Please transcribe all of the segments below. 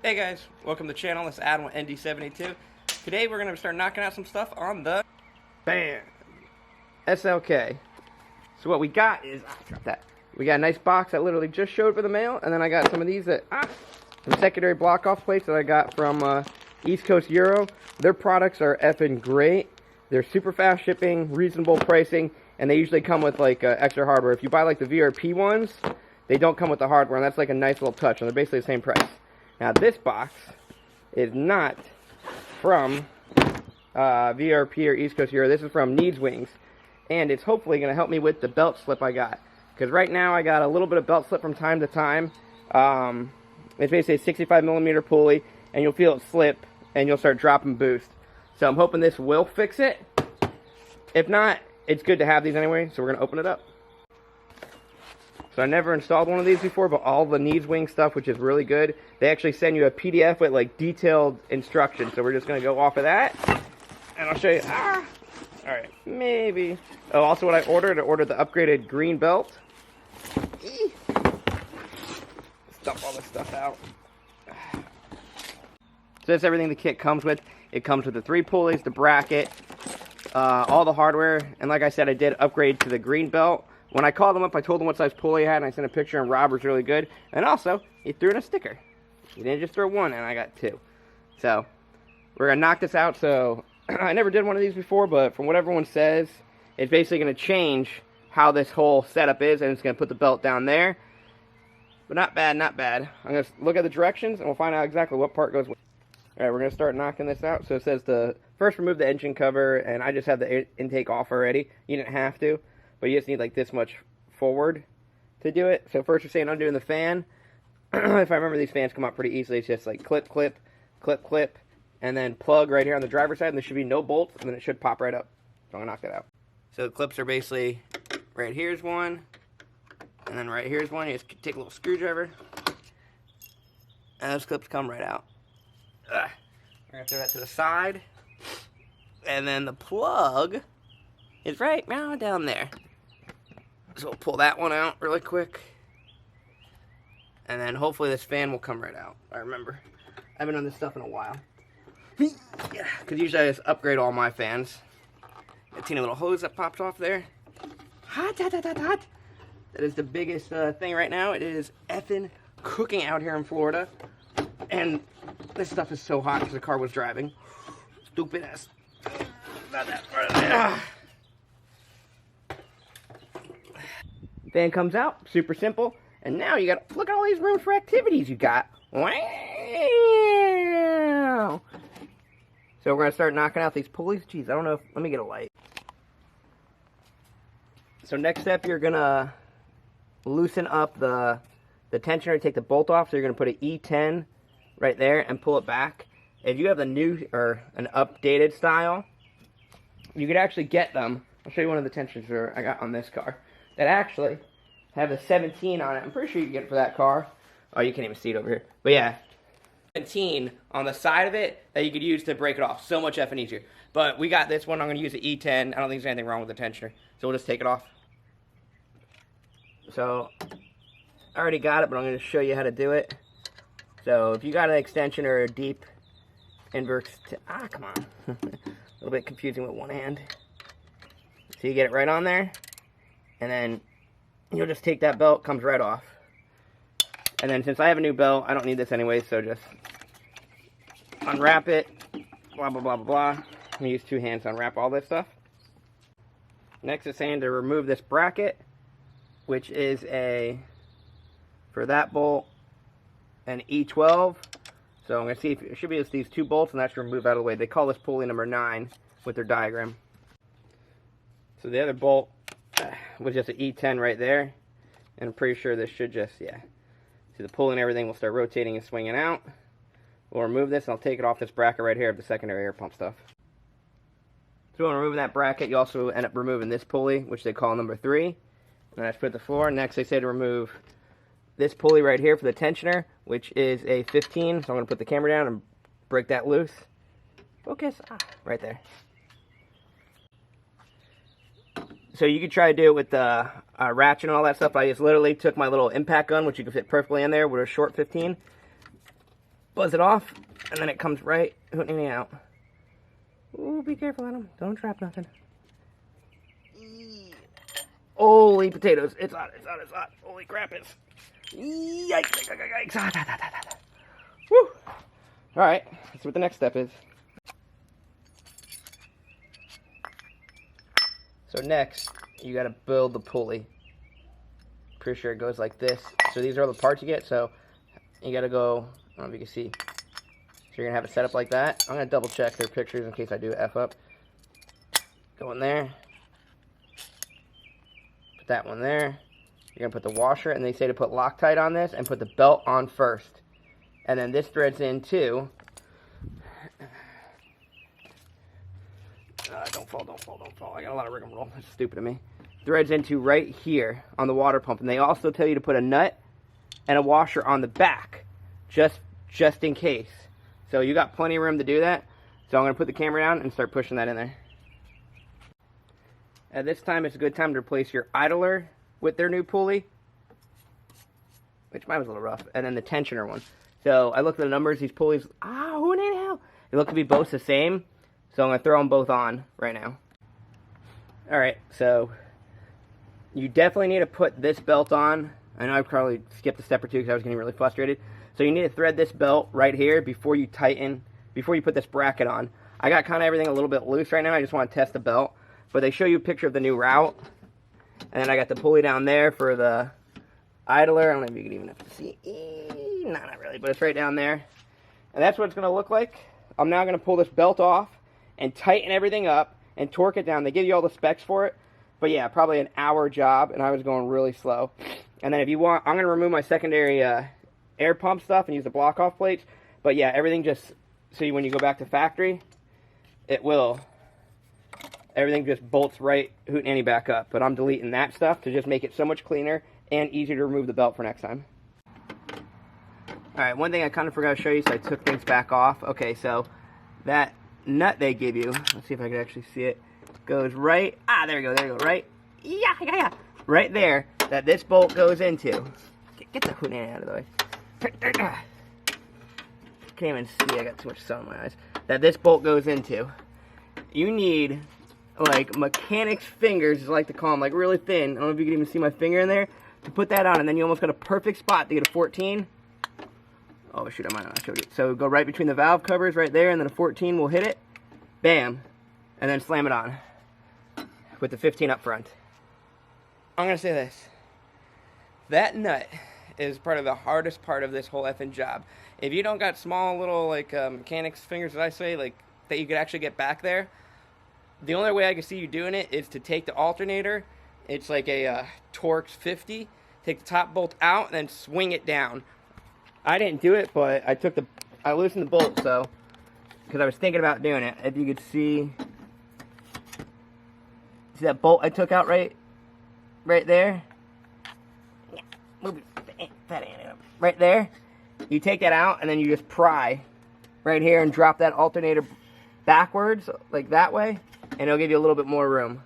Hey guys, welcome to the channel. This is Adam with ND782. Today we're going to start knocking out some stuff on the BAM! SLK. So what we got is, drop that. We got a nice box that literally just showed for the mail, and then I got some of these that, some secondary block off plates that I got from East Coast Euro. Their products are effing great. They're super fast shipping, reasonable pricing, and they usually come with like extra hardware. If you buy like the VRP ones, they don't come with the hardware, and that's like a nice little touch, and they're basically the same price. Now this box is not from VRP or East Coast Euro. This is from Needswings, and it's hopefully going to help me with the belt slip I got. Because right now I got a little bit of belt slip from time to time. It's basically a 65mm pulley, and you'll feel it slip, and you'll start dropping boost. So I'm hoping this will fix it. If not, it's good to have these anyway, so we're going to open it up. So I never installed one of these before, but all the Needswings stuff, which is really good, they actually send you a PDF with like detailed instructions. So we're just going to go off of that, and I'll show you. Alright, maybe. Oh, also what I ordered the upgraded green belt. Dump all this stuff out. So that's everything the kit comes with. It comes with the 3 pulleys, the bracket, all the hardware, and like I said, I did upgrade to the green belt. When I called him up, I told him what size pulley I had, and I sent a picture, and Rob was really good. And also, he threw in a sticker. He didn't just throw one, and I got 2. So, we're going to knock this out. So, I never did one of these before, but from what everyone says, it's basically going to change how this whole setup is, and it's going to put the belt down there. But not bad, not bad. I'm going to look at the directions, and we'll find out exactly what part goes with. Alright, we're going to start knocking this out. So, it says to first remove the engine cover, and I just have the intake off already. You didn't have to. But you just need like this much forward to do it. So first we're saying undoing the fan. If I remember, these fans come out pretty easily. It's just like clip, clip, clip, clip, and then plug right here on the driver's side. And there should be no bolts, and then it should pop right up. So I'm going to knock that out. So the clips are basically, right here's one, and then right here's one. You just take a little screwdriver, and those clips come right out. We're going to throw that to the side. And then the plug is right now down there. So we'll pull that one out really quick. And then hopefully this fan will come right out. I remember. I haven't done this stuff in a while. Yeah, because usually I just upgrade all my fans. A teeny little hose that pops off there. Hot, hot, hot, hot, hot. That is the biggest thing right now. It is effing cooking out here in Florida. And this stuff is so hot because the car was driving. Stupid ass. Not that part of it. Fan comes out, super simple, and now you got, look at all these rooms for activities you got. Wow! So we're going to start knocking out these pulleys. Jeez, I don't know if, let me get a light. So next step, you're going to loosen up the tensioner, take the bolt off, so you're going to put an E10 right there and pull it back. If you have the new, or an updated style, you could actually get them. I'll show you one of the tensioners I got on this car that actually have a 17 on it. I'm pretty sure you can get it for that car. Oh, you can't even see it over here. But yeah, 17 on the side of it that you could use to break it off. So much effing easier. But we got this one. I'm going to use the E10. I don't think there's anything wrong with the tensioner. So we'll just take it off. So I already got it, but I'm going to show you how to do it. So if you got an extension or a deep inverse, come on. A little bit confusing with one hand. So you get it right on there. And then you'll just take that belt, comes right off. And then since I have a new belt, I don't need this anyway, so just unwrap it, blah, blah, blah, blah, blah. I'm going to use 2 hands to unwrap all this stuff. Next it's saying to remove this bracket, which is for that bolt, an E12. So I'm going to see if it should be just these 2 bolts, and that should remove out of the way. They call this pulley number 9 with their diagram. So the other bolt was just an E10 right there, and I'm pretty sure this should just, yeah. See the pulley and everything will start rotating and swinging out. We'll remove this, and I'll take it off this bracket right here of the secondary air pump stuff. So when removing that bracket, you also end up removing this pulley, which they call number 3. And I just put the floor. Next, they say to remove this pulley right here for the tensioner, which is a 15. So I'm going to put the camera down and break that loose. Focus. Right there. So you could try to do it with the ratchet and all that stuff. I just literally took my little impact gun, which you can fit perfectly in there with a short 15. buzz it off, and then it comes right hooting out. Ooh, be careful, Adam. Don't drop nothing. Holy potatoes. It's hot, it's hot, it's hot. Holy crap, it's... Yikes, yikes, yikes. Woo! Alright, that's what the next step is. So next, you gotta build the pulley. Pretty sure it goes like this. So these are all the parts you get, so you gotta go, I don't know if you can see. So you're gonna have it set up like that. I'm gonna double check their pictures in case I do F up. Go in there. Put that one there. You're gonna put the washer, and they say to put Loctite on this and put the belt on first. And then this threads in too. Don't fall, don't fall, don't fall. I got a lot of rigmarole. That's stupid of me. Threads into right here on the water pump. And they also tell you to put a nut and a washer on the back, just in case. So you got plenty of room to do that. So I'm going to put the camera down and start pushing that in there. At this time, it's a good time to replace your idler with their new pulley, which mine was a little rough, and then the tensioner one. So I looked at the numbers. These pulleys, who in hell? They look to be both the same. So I'm going to throw them both on right now. Alright, so you definitely need to put this belt on. I know I probably skipped a step or two because I was getting really frustrated. So you need to thread this belt right here before you put this bracket on. I got kind of everything a little bit loose right now. I just want to test the belt. But they show you a picture of the new route. And then I got the pulley down there for the idler. I don't know if you can even have to see. No, not really, but it's right down there. And that's what it's going to look like. I'm now going to pull this belt off and tighten everything up and torque it down. They give you all the specs for it. But yeah, probably an hour job, and I was going really slow. And then if you want, I'm going to remove my secondary air pump stuff and use the block off plates. But yeah, everything just, so when you go back to factory, everything just bolts right hootenanny back up. But I'm deleting that stuff to just make it so much cleaner and easier to remove the belt for next time. Alright, one thing I kind of forgot to show you, so I took things back off. Okay, so that nut they give you, let's see if I can actually see it, goes right, there we go, right, right there, that this bolt goes into. Get the hootenanny out of the way. Can't even see, I got too much sun in my eyes. That this bolt goes into. You need, like, mechanic's fingers, as I like to call them, like really thin. I don't know if you can even see my finger in there, to put that on, and then you almost got a perfect spot to get a 14. Oh shoot, I might not have showed you. So go right between the valve covers right there, and then a 14 will hit it. Bam. And then slam it on. With the 15 up front. I'm going to say this. That nut is part of the hardest part of this whole effing job. If you don't got small little, like, mechanic's fingers, as I say, like, that you could actually get back there, the only way I can see you doing it is to take the alternator. It's like a Torx 50. Take the top bolt out and then swing it down. I didn't do it, but I loosened the bolt, so, because I was thinking about doing it. If you could see that bolt I took out right there? Yeah, move that end up. Right there. You take that out, and then you just pry right here and drop that alternator backwards, like that way, and it'll give you a little bit more room.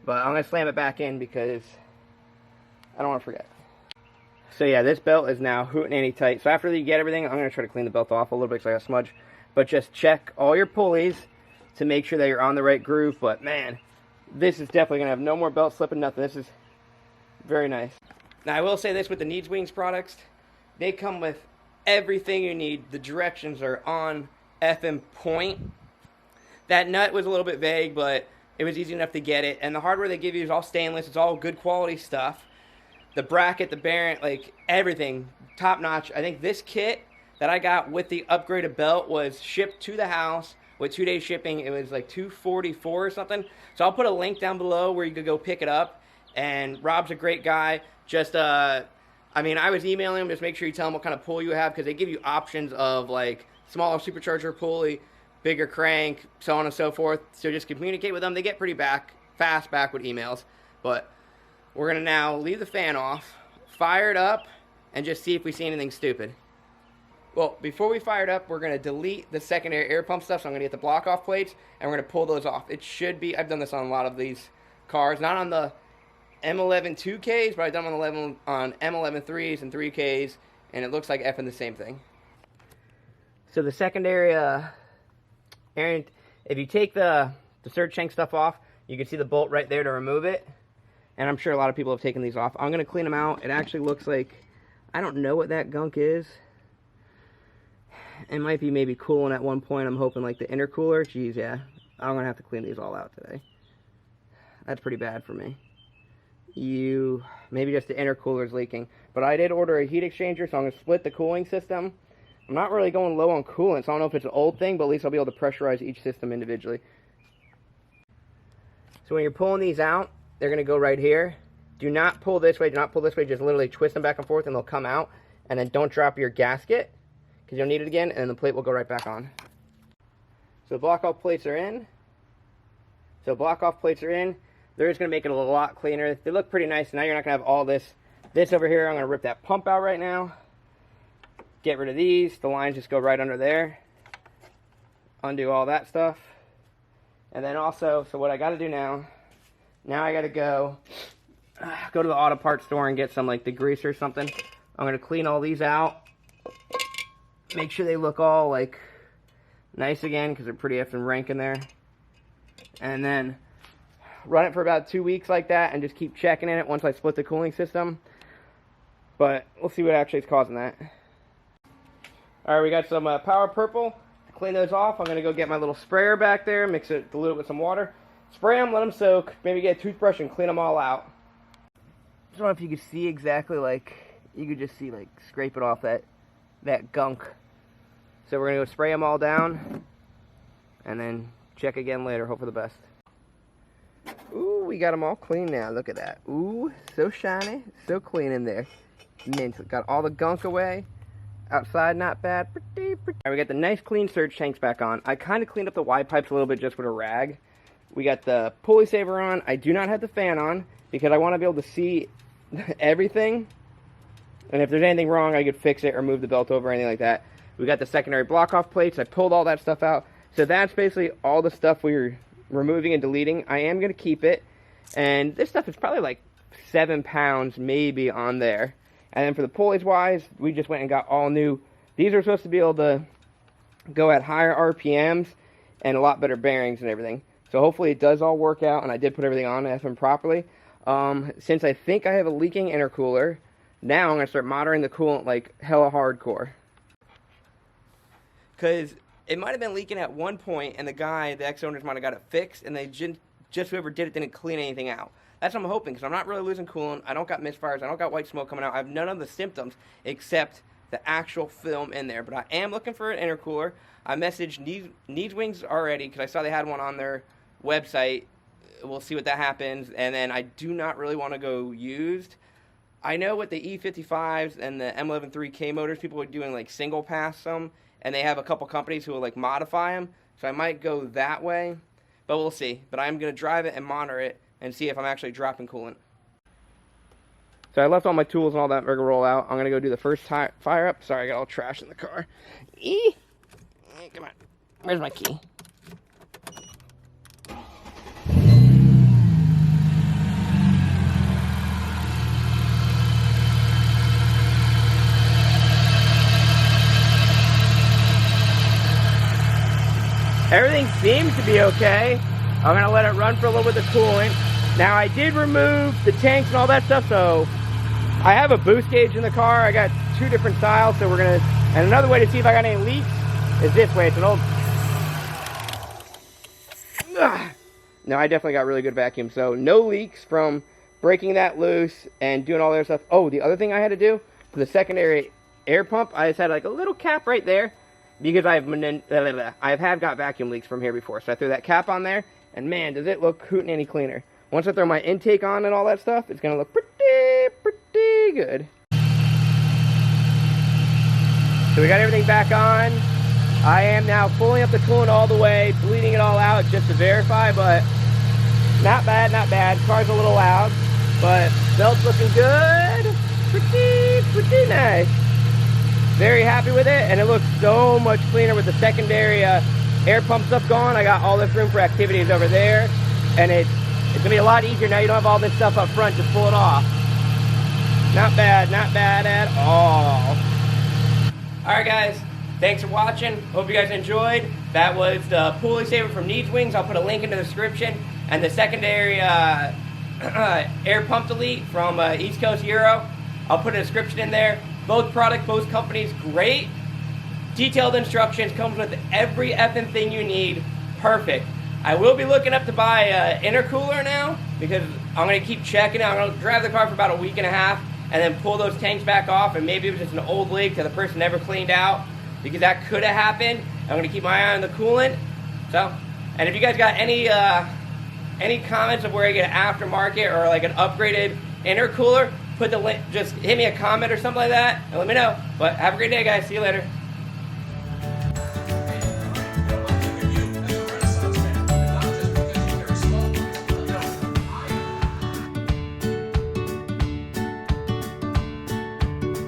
But I'm going to slam it back in because I don't want to forget. So yeah, this belt is now hootenanny tight. So after you get everything, I'm going to try to clean the belt off a little bit because I got a smudge. But just check all your pulleys to make sure that you're on the right groove. But man, this is definitely going to have no more belt slipping, nothing. This is very nice. Now I will say this with the Needswings products. They come with everything you need. The directions are on effing point. That nut was a little bit vague, but it was easy enough to get it. And the hardware they give you is all stainless. It's all good quality stuff. The bracket, the bearing, like everything, top notch. I think this kit that I got with the upgraded belt was shipped to the house with 2-day shipping. It was like $244 or something. So I'll put a link down below where you could go pick it up. And Rob's a great guy. Just, I mean, I was emailing him, just make sure you tell him what kind of pulley you have, because they give you options of like smaller supercharger pulley, bigger crank, so on and so forth. So just communicate with them. They get pretty fast back with emails. But we're going to now leave the fan off, fire it up, and just see if we see anything stupid. Well, before we fire it up, we're going to delete the secondary air pump stuff, so I'm going to get the block off plates, and we're going to pull those off. It should be, I've done this on a lot of these cars, not on the M11 2Ks, but I've done them on M11 3s and 3Ks, and it looks like effing the same thing. So the secondary, Aaron, if you take the surge tank stuff off, you can see the bolt right there to remove it. And I'm sure a lot of people have taken these off. I'm going to clean them out. It actually looks like, I don't know what that gunk is. It might be maybe cooling at one point. I'm hoping like the intercooler. Jeez, yeah. I'm going to have to clean these all out today. That's pretty bad for me. Maybe just the intercooler is leaking. But I did order a heat exchanger, so I'm going to split the cooling system. I'm not really going low on coolant, so I don't know if it's an old thing, but at least I'll be able to pressurize each system individually. So when you're pulling these out, they're going to go right here. Do not pull this way, do not pull this way, just literally twist them back and forth and they'll come out. And then don't drop your gasket, because you'll need it again, and then the plate will go right back on. So the block-off plates are in. They're just going to make it a lot cleaner. They look pretty nice. Now you're not going to have all this over here. I'm going to rip that pump out right now. Get rid of these. The lines just go right under there. Undo all that stuff. And then also, so what I got to do now I got to go to the auto parts store and get some like degreaser or something. I'm going to clean all these out. Make sure they look all like nice again, because they're pretty effing rank in there. And then run it for about 2 weeks like that and just keep checking in it once I split the cooling system. But we'll see what actually is causing that. Alright, we got some Power Purple. To clean those off, I'm going to go get my little sprayer back there, dilute it with some water. Spray them, let them soak, maybe get a toothbrush and clean them all out. I don't know if you could see exactly, like, you could just see, like, scrape it off that gunk. So we're going to go spray them all down and then check again later, hope for the best. Ooh, we got them all clean now. Look at that. Ooh, so shiny, so clean in there. Mint. Got all the gunk away. Outside, not bad. Pretty. All right, we got the nice clean surge tanks back on. I kind of cleaned up the Y pipes a little bit just with a rag. We got the pulley saver on. I do not have the fan on because I want to be able to see everything. And if there's anything wrong, I could fix it or move the belt over or anything like that. We got the secondary block-off plates. I pulled all that stuff out. So that's basically all the stuff we were removing and deleting. I am going to keep it. And this stuff is probably like 7 pounds maybe on there. And then for the pulleys wise, we just went and got all new. These are supposed to be able to go at higher RPMs and a lot better bearings and everything. So hopefully it does all work out, and I did put everything on FM properly. Since I think I have a leaking intercooler, now I'm going to start monitoring the coolant like hella hardcore. Because it might have been leaking at one point, and the ex-owners might have got it fixed, and they just whoever did it didn't clean anything out. That's what I'm hoping, because I'm not really losing coolant. I don't got misfires. I don't got white smoke coming out. I have none of the symptoms except the actual film in there. But I am looking for an intercooler. I messaged Needswings already because I saw they had one on their website. We'll see what that happens. And then I do not really want to go used. I know with the E55s and the M113K motors, people are doing like single pass them. And they have a couple companies who will like modify them. So I might go that way. But we'll see. But I'm going to drive it and monitor it and see if I'm actually dropping coolant. So I left all my tools and all that rigmarole out. I'm going to go do the first fire up. Sorry, I got all trash in the car. Come on. Where's my key? Everything seems to be okay. I'm going to let it run for a little bit of coolant. Now, I did remove the tanks and all that stuff, so I have a boost gauge in the car. I got 2 different styles, so we're going to... And another way to see if I got any leaks is this way. It's an old... No, I definitely got really good vacuum, so no leaks from breaking that loose and doing all that stuff. Oh, the other thing I had to do for the secondary air pump, I just had like a little cap right there because I have got vacuum leaks from here before. So I threw that cap on there, and man, does it look hootin' any cleaner. Once I throw my intake on and all that stuff, it's going to look pretty good. So we got everything back on. I am now pulling up the coolant all the way, bleeding it all out just to verify, but not bad, not bad. Car's a little loud, but belt's looking good. Pretty nice. Very happy with it, and it looks so much cleaner with the secondary air pump stuff gone. I got all this room for activities over there, and it's going to be a lot easier now. You don't have all this stuff up front to pull it off. Not bad at all. Alright guys, Thanks for watching. Hope you guys enjoyed. That was the Pulley saver from Needswings. I'll put a link in the description. And the secondary air pump delete from East Coast Euro. I'll put a description in there. Both products, both companies, great. Detailed instructions, comes with every effing thing you need. Perfect. I will be looking up to buy an intercooler now because I'm going to keep checking it. I'm going to drive the car for about a week and a half and then pull those tanks back off, and maybe it was just an old leak that the person never cleaned out, because that could have happened. I'm going to keep my eye on the coolant. So, and if you guys got any comments of where I get an aftermarket or like an upgraded intercooler, put the link, just hit me a comment or something like that and let me know. But have a great day, guys. See you later.